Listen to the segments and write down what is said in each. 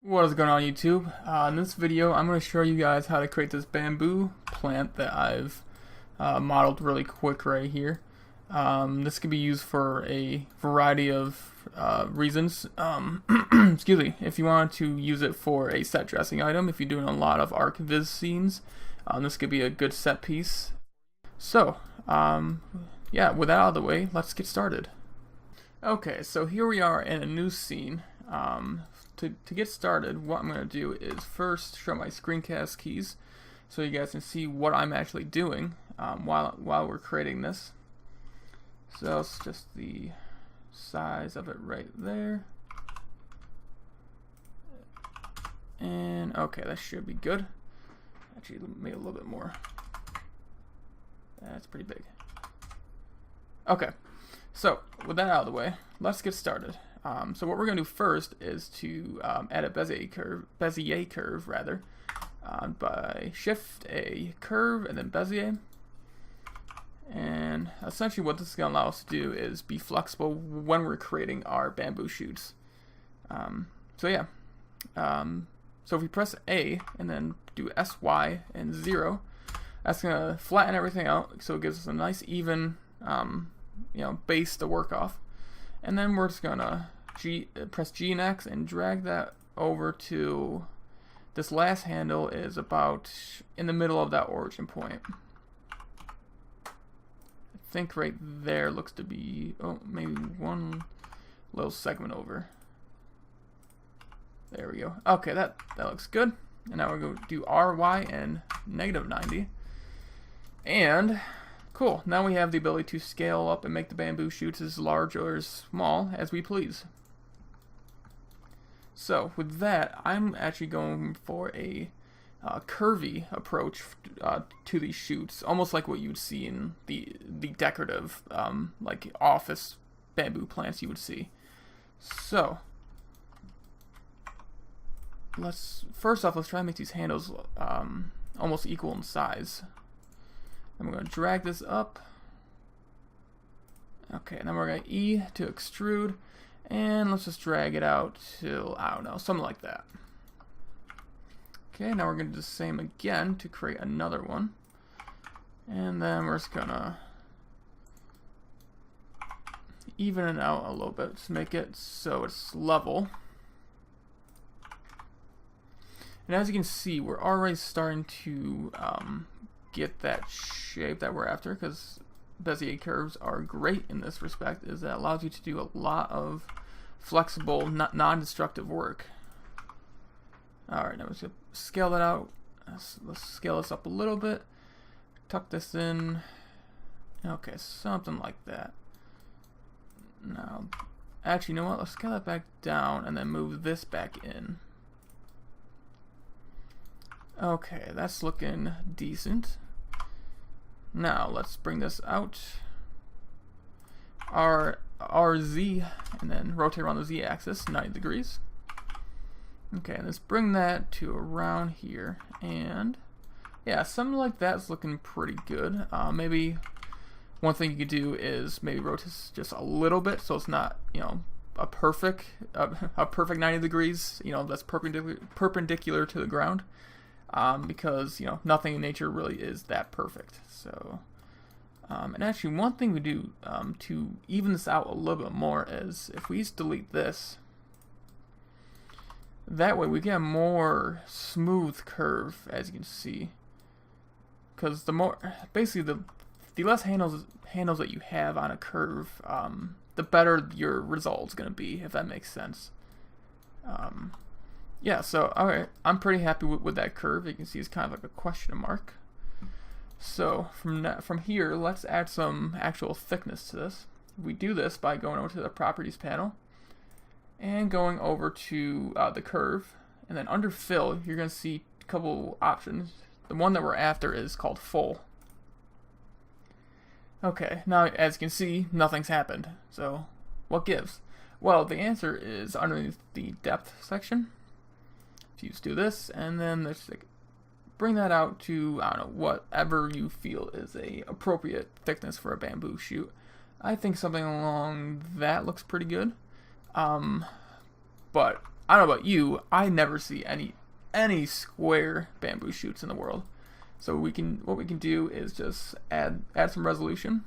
What is going on YouTube? In this video I'm going to show you guys how to create this bamboo plant that I've modeled really quick right here. This could be used for a variety of reasons. Excuse me. If you want to use it for a set dressing item, if you're doing a lot of ArcViz scenes, this could be a good set piece. So, yeah, with that out of the way, let's get started. Okay, so here we are in a new scene. To get started, what I'm going to do is first show my screencast keys so you guys can see what I'm actually doing while we're creating this. So it's just the size of it right there. And okay, that should be good. Actually, made a little bit more. That's pretty big. Okay, so with that out of the way, let's get started. So what we're going to do first is to add a Bezier curve by Shift A curve and then Bezier. And essentially what this is going to allow us to do is be flexible when we're creating our bamboo shoots. So if we press A and then do SY and 0, that's going to flatten everything out so it gives us a nice even base to work off. And then we're just going to press G and X and drag that over to this last handle is about in the middle of that origin point. I think right there looks to be, maybe one little segment over. There we go. Okay, that looks good. And now we're going to do RY and -90. And cool, now we have the ability to scale up and make the bamboo shoots as large or as small as we please. So with that, I'm actually going for a curvy approach to these shoots, almost like what you'd see in the decorative like office bamboo plants you would see. So first off, let's try and make these handles almost equal in size. And we're going to drag this up. Okay, and then we're going to E to extrude. And let's just drag it out till, I don't know, something like that. Okay, now we're going to do the same again to create another one. And then we're just going to even it out a little bit to make it so it's level. And as you can see, we're already starting to get that shape that we're after, because Bezier curves are great in this respect, is that it allows you to do a lot of flexible, non-destructive work. Alright, now let's scale that out. Let's scale this up a little bit. Tuck this in. Okay, something like that. Now, actually, you know what? Let's scale that back down and then move this back in. Okay, that's looking decent. Now let's bring this out. RZ and then rotate around the Z axis 90 degrees. Okay, and let's bring that to around here, and yeah, something like that's looking pretty good. Maybe one thing you could do is maybe rotate just a little bit so it's not, a perfect 90 degrees, that's perpendicular to the ground. Because nothing in nature really is that perfect. So and actually one thing we do to even this out a little bit more is if we just delete this, that way we get a more smooth curve, as you can see, because the more basically the less handles that you have on a curve, the better your result's gonna be, if that makes sense. Yeah, so alright, I'm pretty happy with that curve. You can see it's kind of like a question mark. So from here, let's add some actual thickness to this. We do this by going over to the properties panel and going over to the curve, and then under fill you're going to see a couple options. The one that we're after is called full. Okay, now as you can see, nothing's happened. So what gives? Well, the answer is underneath the depth section. You just do this, and then let's bring that out to, I don't know, whatever you feel is a appropriate thickness for a bamboo shoot. I think something along that looks pretty good. But I don't know about you, I never see any square bamboo shoots in the world. So what we can do is just add some resolution.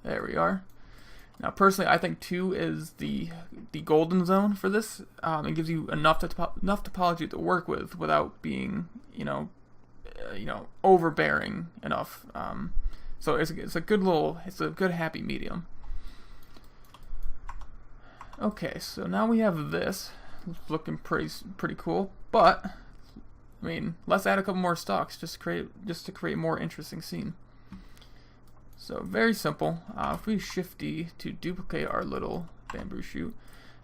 There we are. Now, personally, I think 2 is the golden zone for this. It gives you enough topology to work with without being, overbearing enough. So it's a good happy medium. Okay, so now we have this. It's looking pretty cool, but I mean, let's add a couple more stalks just to create a more interesting scene. So very simple. If we Shift D to duplicate our little bamboo shoot,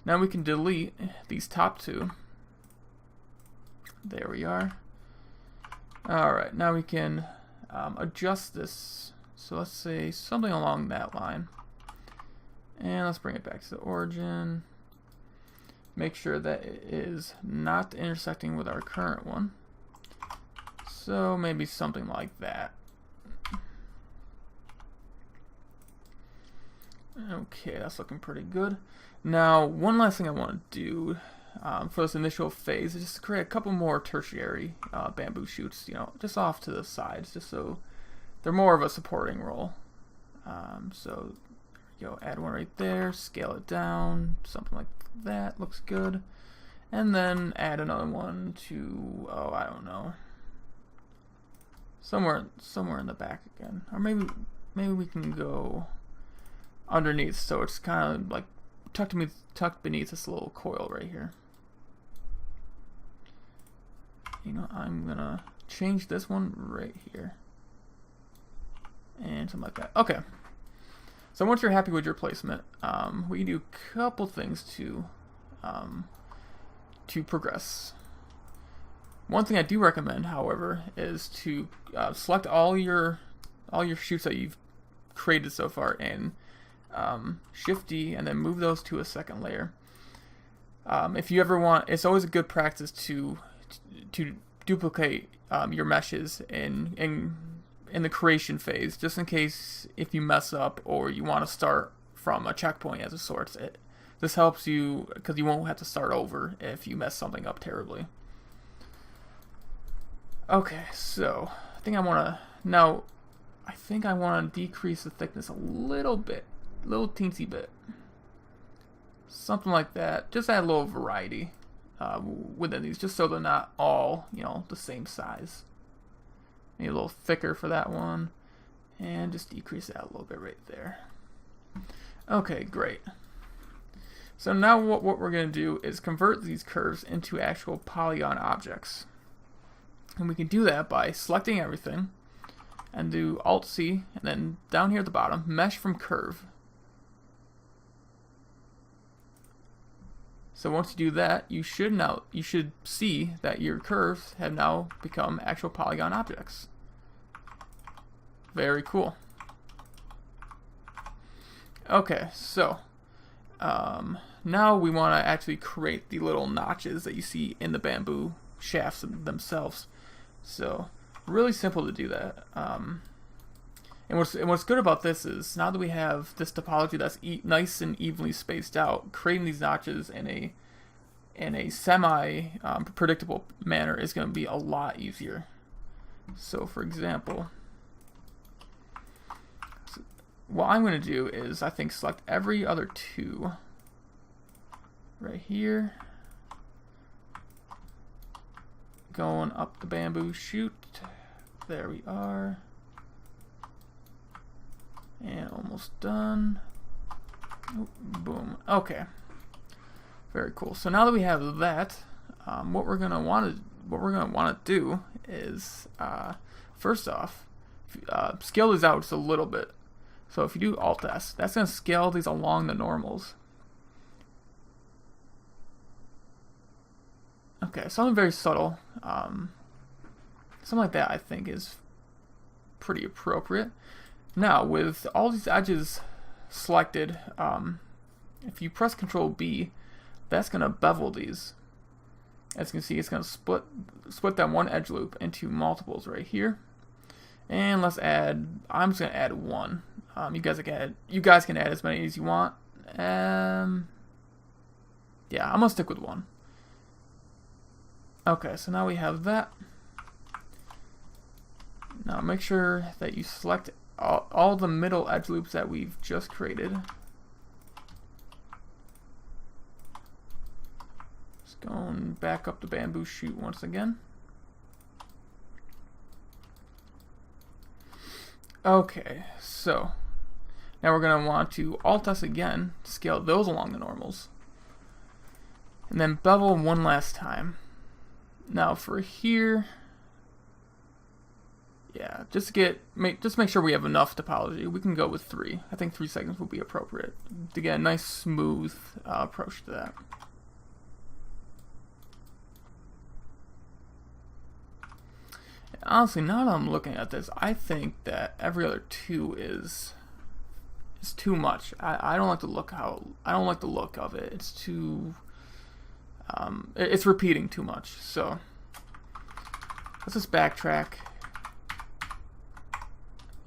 now we can delete these top 2. There we are. Alright, now we can adjust this. So let's say something along that line. And let's bring it back to the origin. Make sure that it is not intersecting with our current one. So maybe something like that. Okay, that's looking pretty good. Now, one last thing I want to do for this initial phase is just to create a couple more tertiary bamboo shoots, just off to the sides, just so they're more of a supporting role. So there we go, add one right there, scale it down, something like that, looks good. And then add another one to, I don't know, somewhere in the back again. Or maybe we can go underneath, so it's kind of like tucked beneath this little coil right here. I'm gonna change this one right here and something like that. Okay, so once you're happy with your placement, we can do a couple things to progress. One thing I do recommend, however, is to select all your shoots that you've created so far and Shift D and then move those to a second layer. If you ever want, it's always a good practice to duplicate your meshes in the creation phase, just in case if you mess up or you want to start from a checkpoint as of sorts. This helps you because you won't have to start over if you mess something up terribly. Okay, so I think I want to decrease the thickness a little bit. Little teensy bit, something like that. Just add a little variety within these, just so they're not all the same size. Maybe a little thicker for that one, and just decrease that a little bit right there. Okay, great. So now what we're going to do is convert these curves into actual polygon objects, and we can do that by selecting everything and do Alt-C, and then down here at the bottom, Mesh from Curve. So once you do that, you should see that your curves have now become actual polygon objects. Very cool. Okay, so now we want to actually create the little notches that you see in the bamboo shafts themselves. So really simple to do that. And what's good about this is now that we have this topology that's nice and evenly spaced out, creating these notches in a semi predictable manner is going to be a lot easier. So for example, what I'm going to do is I think select every other 2 right here, going up the bamboo shoot. There we are. And almost done. Oh, boom. Okay. Very cool. So now that we have that, what we're gonna want to do is first off, scale these out just a little bit. So if you do Alt S, that's gonna scale these along the normals. Okay, something very subtle. Something like that I think is pretty appropriate. Now, with all these edges selected, if you press Control B, that's going to bevel these. As you can see, it's going to split that one edge loop into multiples right here. And let's add, I'm just going to add 1. You guys can add as many as you want. Yeah, I'm going to stick with 1. Okay, so now we have that. Now make sure that you select all the middle edge loops that we've just created. Just going back up the bamboo shoot once again. Okay, so now we're going to want to Alt-S again, scale those along the normals, and then bevel one last time. Now for here, yeah, just make sure we have enough topology. We can go with 3. I think 3 segments will be appropriate to get a nice smooth approach to that. Honestly, now that I'm looking at this, I think that every other 2 is too much. I don't like the look of it. It's too it's repeating too much. So let's just backtrack.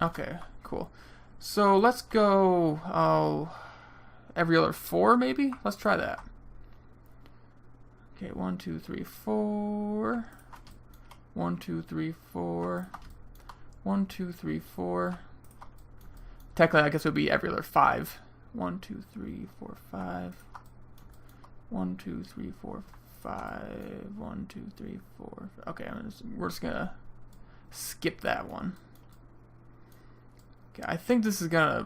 Okay, cool. So let's go every other 4 maybe. Let's try that. Okay, 1, 2, 3, 4. 1, 2, 3, 4. 1, 2, 3, 4. Technically, I guess it would be every other 5. 1, 2, 3, 4, 5. 1, 2, 3, 4, 5. 1, 2, 3, 4. Okay, we're just gonna skip that one. Okay, I think this is gonna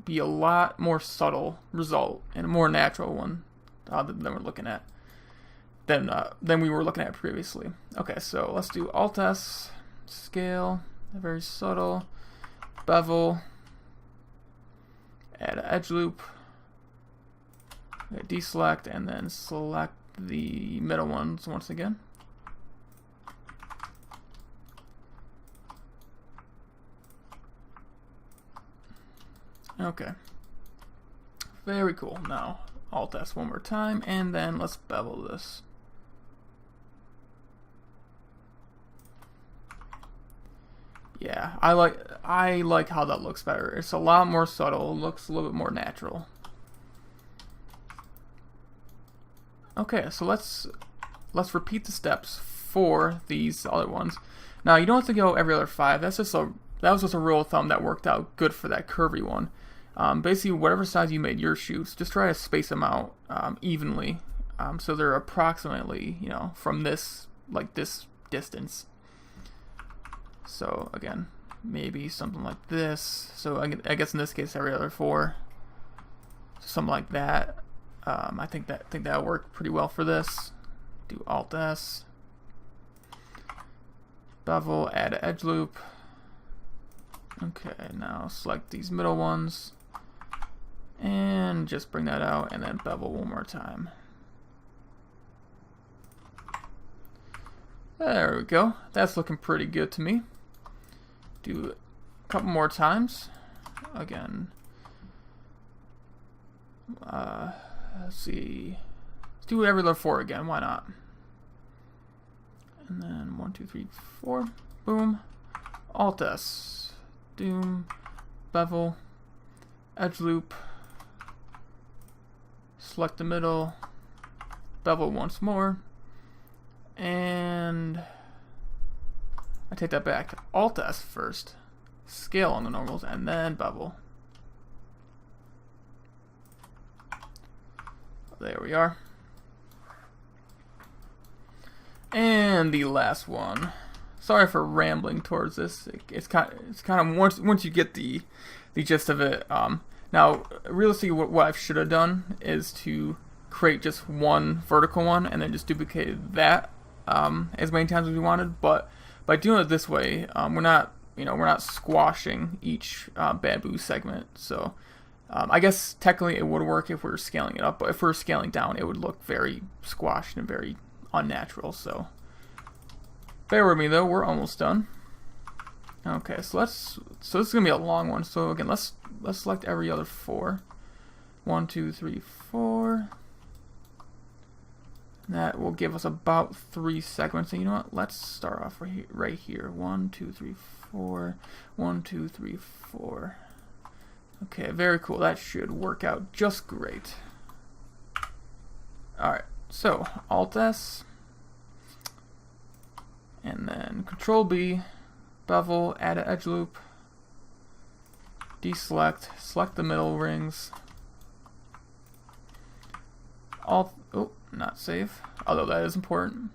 be a lot more subtle result and a more natural one than we're looking at. Than we were looking at previously. Okay, so let's do Alt-S, scale, very subtle, bevel, add an edge loop, deselect, and then select the middle ones once again. Okay, very cool. Now Alt-S one more time, and then let's bevel this. Yeah, I like how that looks better. It's a lot more subtle, looks a little bit more natural. Okay, so let's repeat the steps for these other ones. Now you don't have to go every other 5. That was just a rule of thumb that worked out good for that curvy one. Basically, whatever size you made your shoots, just try to space them out evenly, so they're approximately, from this distance. So again, maybe something like this. So I guess in this case, every other 4, something like that. I think that'll work pretty well for this. Do Alt-S, bevel, add an edge loop. Okay, now select these middle ones, and just bring that out, and then bevel one more time. There we go. That's looking pretty good to me. Do a couple more times. Again. Let's see. Let's do every other 4 again. Why not? And then 1, 2, 3, 4. Boom. Alt-S. Doom. Bevel. Edge loop. Select the middle. Bevel once more. And I take that back. Alt-S first. Scale on the normals, and then bevel. There we are. And the last one. Sorry for rambling towards this. It's kind of once you get the gist of it. Now, realistically, what I should have done is to create just one vertical one and then just duplicated that as many times as we wanted. But by doing it this way, we're not squashing each bamboo segment. So I guess technically it would work if we were scaling it up, but if we were scaling down, it would look very squashed and very unnatural. So bear with me though, we're almost done. Okay, so this is gonna be a long one. So again, let's select every other 4. 1, 2, 3, 4. That will give us about 3 segments. And you know what? Let's start off right here. 1, 2, 3, 4. 1, 2, 3, 4. Okay, very cool. That should work out just great. Alright, so Alt-S, and then Control B, bevel, add an edge loop, deselect, select the middle rings, Alt, oh, not save, although that is important,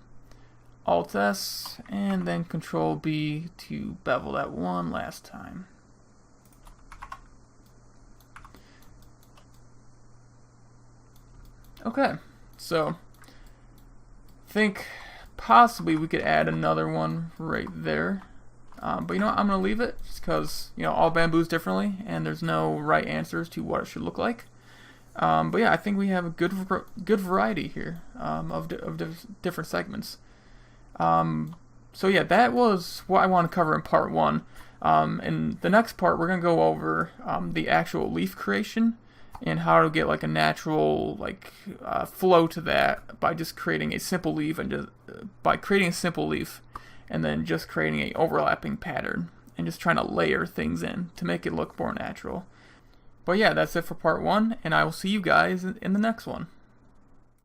Alt S, and then Control B to bevel that one last time. Okay, so I think possibly we could add another one right there. But you know what, I'm going to leave it just because, you know, all bamboos differently and there's no right answers to what it should look like. But yeah, I think we have a good variety here of different segments. So yeah, that was what I want to cover in part 1. In the next part, we're going to go over the actual leaf creation and how to get like a natural flow to that by just creating a simple leaf and then just creating a overlapping pattern and just trying to layer things in to make it look more natural. But yeah, that's it for part 1, and I will see you guys in the next one.